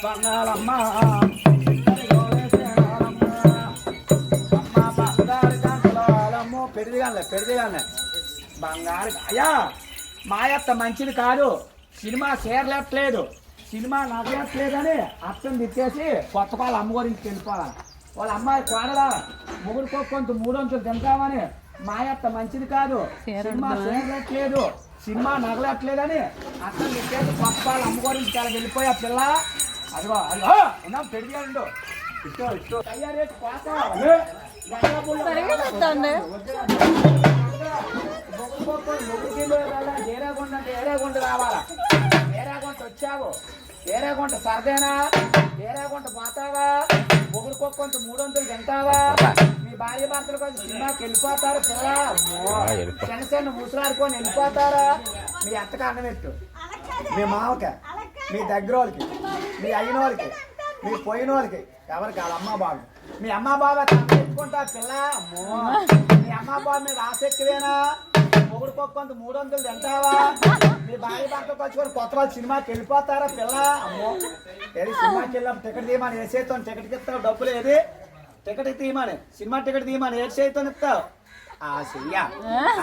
పన్నాలమ్మ పెడిదిగానే బంగారు అయ్యా మాయత్త మంచిది కాదు. సినిమా చేరలేట్లేదు, సినిమా నగలేట్లేదని అర్థం తిట్టేసి కొత్త వాళ్ళ అమ్మ గురించి వెళ్ళిపోవాలి. వాళ్ళ అమ్మాయి కోడలా ముగ్గురు కొంత 300 తింటామని మాయత్త మంచిది కాదు. సినిమా చేరలేట్లేదు, సినిమా నగలట్లేదని అర్థం తిట్టేసి కొత్త వాళ్ళ అమ్మ గురించి చాలా వెళ్ళిపోయా పిల్ల. అదిగో అదిగో ఉన్నాం పెడిగాడు ఇష్టో ఇష్టో తయారేసి పోతా ఏరాగుంట అంటే ఏరాగుంట రావాలా. ఏరాగుంట వచ్చావు, ఏరాగుంట సరదేనా, ఏరాగుంట పోతావా, ముగ్గురుకొక్కొంత 300 తింటావా, మీ భార్య భర్తల కోసం సినిమాకి వెళ్ళిపోతారు పిల్ల. చిన్న చిన్న ముసలాడుకొని వెళ్ళిపోతారా. మీ అత్తకి అన్నం పెట్టు, మీ మామకి, మీ దగ్గర వాళ్ళకి, మీ అయిన వాళ్ళకి, మీ పోయిన వాళ్ళకి, ఎవరికి వాళ్ళ అమ్మ బాబు. మీ అమ్మ బాబా తెచ్చుకుంటా పిల్ల. అమ్మో మీ అమ్మ బాబు మీద ఆసక్తివేనా. మొగుడుకొక్కొంత 300 తింటావా, మీ భార్య భర్తకు వచ్చుకొని కొత్త వాళ్ళు సినిమాకి వెళ్ళిపోతారా పిల్ల. అమ్మో ఏది సినిమాకి వెళ్ళాం టికెట్ తీయమని ఏ చేస్తాను, టికెట్కి ఇస్తావు డబ్బులు, ఏది టికెట్ తీయమని, సినిమా టికెట్ తీయమని ఏ చేస్తాను ఇస్తావు. ఆ చెయ్యా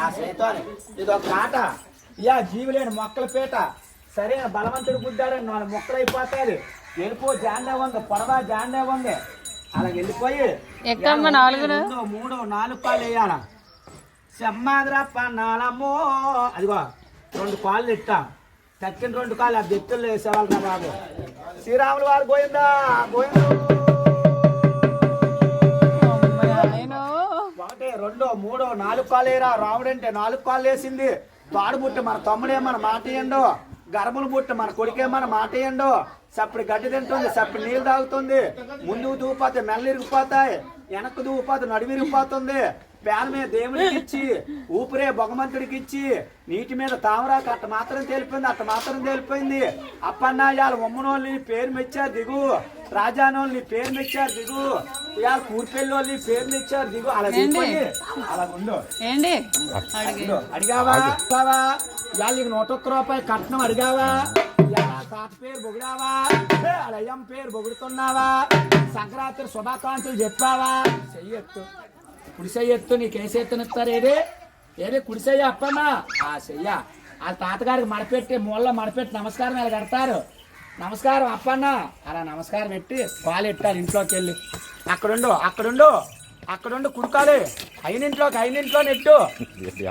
ఆ చేతోని ఇది ఒక మాట. ఇయా జీవులేని మొక్కల పీట, సరైన బలవంతుడు గుద్దాడని 4 మొక్కలు అయిపోతాయి. వెళ్ళిపో జాండే ఉంది, పొడవా జాండే ఉంది, అలా వెళ్ళిపోయి 3 4 కాళ్ళు వేయాలా. సెమ్మాదిరా పన్నాలమ్మో. అదిగో 2 కాళ్ళు ఇట్టా, తక్కిన 2 కాళ్ళు ఆ బెత్తుల్లో వేసేవాళ్ళు కదా బాబు. శ్రీరాములు వారు గోయిందా గోయిందు. 1 2 3 4 కాళ్ళు వేయరా. రాముడు అంటే 4 కాళ్ళు వేసింది. తాడు బుట్ట మన తమ్ముడేమన్న మాట ఇయ్యండు, గర్భలు బుట్ట మన కొడుకేమన్న మాట ఇయ్యండు. సప్పుడు గడ్డి తింటుంది, సప్పుడు నీళ్ళు తాగుతుంది. ముందుకు దూపోతే మెల్ల ఇరిగిపోతాయి, వెనక్కు దూపోతే నడుము ఇరిగిపోతుంది. ప్యాన్ మీద దేవుడికి ఇచ్చి, ఊపిరే భగవంతుడికి ఇచ్చి, నీటి మీద తామరాకు అట్ట మాత్రం తేలిపోయింది, అట్ట మాత్రం తేలిపోయింది. అప్పన్నాయాలు ఉమ్మనోళ్ళని పేరు మెచ్చారు దిగు, రాజానోళ్ళని పేరు మెచ్చారు దిగు, ఇవాళ కూర్పెళ్ళోళ్ళని పేరు మెచ్చారు దిగు. అలా దిగిపోయి అలా ఉండు. అడిగావా ఇవాళ నీకు 101 రూపాయి కట్నం అడిగావా, తాత పేరు పొగిడావా, అయ్యం పేరు పొగుడుతున్నావా, సంక్రాంతి శుభాకాంక్షలు చెప్పావా. చెయ్యెత్తు, కుడిసెయ్యెత్తు, నీకేసేత్తనిస్తారు. ఏదే కుడిసెయ్య అప్పన్నా. ఆ చెయ్య వాళ్ళ తాతగారికి మడపెట్టి మూలలో మడపెట్టి నమస్కారం ఇలా కడతారు. నమస్కారం అప్పన్నా అలా నమస్కారం పెట్టి పాలు ఎట్టారు. ఇంట్లోకి వెళ్ళి అక్కడుండు అక్కడుండు అక్కడుండు కుడుకాలి. అయినింట్లో నెట్టు.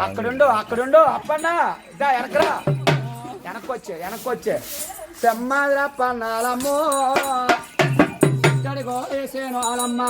అక్కడుండు అప్పన్నా ఇదా వెనకరా, వెనక్కొచ్చే సెమ్మాదిరా పన్నాలమ్మో. ఇక్కడికో వేసేను వాళ్ళమ్మ.